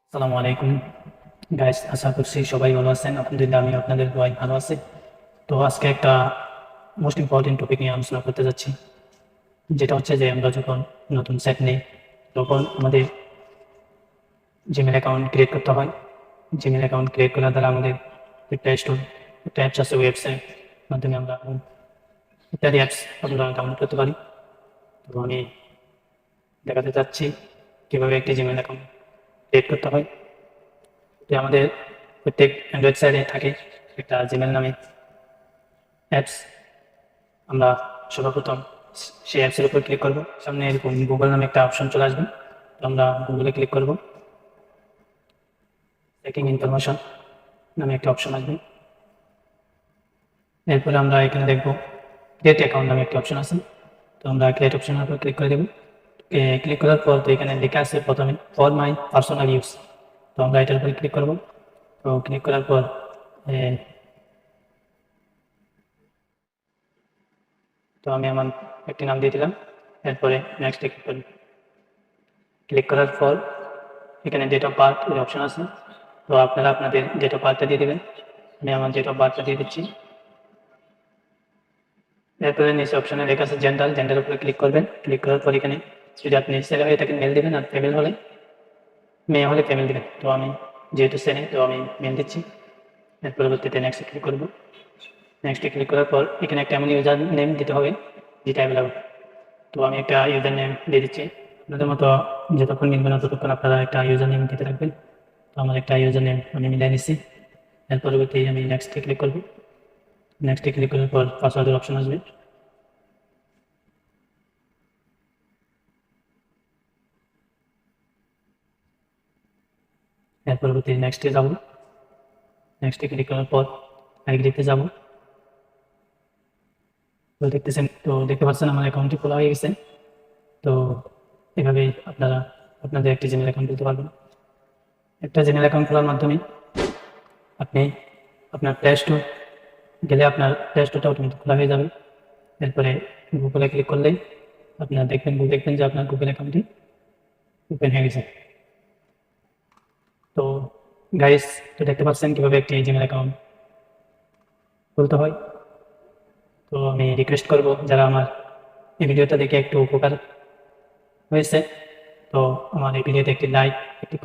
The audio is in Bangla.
আসসালামু আলাইকুম গাইস, আশা করছি সবাই ভালো আছেন। আলহামদুলিল্লাহ, আমি আপনাদের দোয়ায় ভালো আছি। তো আজকে একটা মোস্ট ইম্পর্টেন্ট টপিক নিয়ে আলোচনা করতে যাচ্ছি, যেটা হচ্ছে যে আমরা যখন নতুন সেট নিই তখন আমাদের জিমেল অ্যাকাউন্ট ক্রিয়েট করতে হয়। জিমেল অ্যাকাউন্ট ক্রিয়েট করার দ্বারা আমাদের প্লে স্টোর একটা অ্যাপস আছে, ওয়েবসাইট মাধ্যমে আমরা ইত্যাদি অ্যাপস আমরা ডাউনলোড করতে পারি। তো আমি দেখাতে চাচ্ছি কীভাবে একটি জিমেল অ্যাকাউন্ট ক্রিয়েট করতে হয়। তো আমাদের প্রত্যেক অ্যান্ড্রয়েড সাইডে থাকে একটা জিমেল নামে অ্যাপস। আমরা সর্বপ্রথম সেই অ্যাপসের উপর ক্লিক করব। সামনে এরকম গুগল নামে একটা অপশন চলে আসবে, তো আমরা গুগলে ক্লিক করব। চেকিং ইনফরমেশন নামে একটা অপশন আসবে। এরপরে আমরা এখানে দেখব ক্রিয়েট অ্যাকাউন্ট নামে একটা অপশন আছে, তো আমরা ক্রিয়েট অপশনের উপর ক্লিক করে দেব। ক্লিক করার পর তো এখানে লেখা আছে প্রথমে ফর মাই পার্সোনাল ইউজ, তো আমরা এটার উপর ক্লিক করব। তো ক্লিক করার পর তো আমি আমার একটি নাম দিয়ে দিলাম। এরপরে নেক্সটে ক্লিক করব। ক্লিক করার পর এখানে ডেট অফ বার্থ এর অপশন আছে, তো আপনারা আপনাদের ডেট অফ বার্থটা দিয়ে দেবেন। আমি আমার ডেট অফ বার্থটা দিয়ে দিচ্ছি। এরপরে নিচে অপশনে লেখা আছে জেন্ডার, জেন্ডারের উপরে ক্লিক করবেন। ক্লিক করার পর এখানে যদি আপনি ছেলে হয়ে থাকেন মেল দিবেন, আর ফিমেল হলে মেয়ে হলে ফিমেল দিবেন। তো আমি যেহেতু ছেলে, তো আমি মেল দিচ্ছি। এর পরবর্তীতে নেক্সটে ক্লিক করব। নেক্সটে ক্লিক করার পর এখানে একটা এমন ইউজার নেম দিতে হবে যেটা অ্যাভেলেবল, তো আমি একটা ইউজার নেম দিয়ে দিচ্ছি। আপনাদের মতো যতক্ষণ মিলবে না ততক্ষণ আপনারা একটা ইউজার নেম দিতে থাকবেন। তো আমার একটা ইউজার নেম আমি মিলাই নিচ্ছি। এর পরবর্তী আমি নেক্সটে ক্লিক করব। নেক্সটে ক্লিক করার পর পাসওয়ার্ডের অপশন আসবে। এর পরবর্তী নেক্সটে যাব। নেক্সটে ক্লিক করার পর আইডিতে যাব। তো দেখতেছেন, তো দেখতে পাচ্ছেন আমার অ্যাকাউন্টটি খোলা হয়ে গেছে। তো এভাবেই আপনারা আপনাদের একটি জিমেল অ্যাকাউন্ট খুলতে পারবেন। একটা জিমেল অ্যাকাউন্ট খোলার মাধ্যমে আপনি আপনার প্লে স্টোর গেলে আপনার প্লে স্টোরটা অটোমেটিক খোলা হয়ে যাবে। এরপরে গুগলে ক্লিক করলেই আপনারা দেখবেন যে আপনার গুগল অ্যাকাউন্টটি ওপেন হয়ে গেছে। তো গাইস, তো দেখতে পাচ্ছেন কীভাবে একটি জিমেল অ্যাকাউন্ট খুলতে হয়। তো আমি রিকোয়েস্ট করব, যারা আমার এই ভিডিওটা দেখে একটু উপকার হয়েছে, তো আমার এই ভিডিওতে একটি লাইক, একটি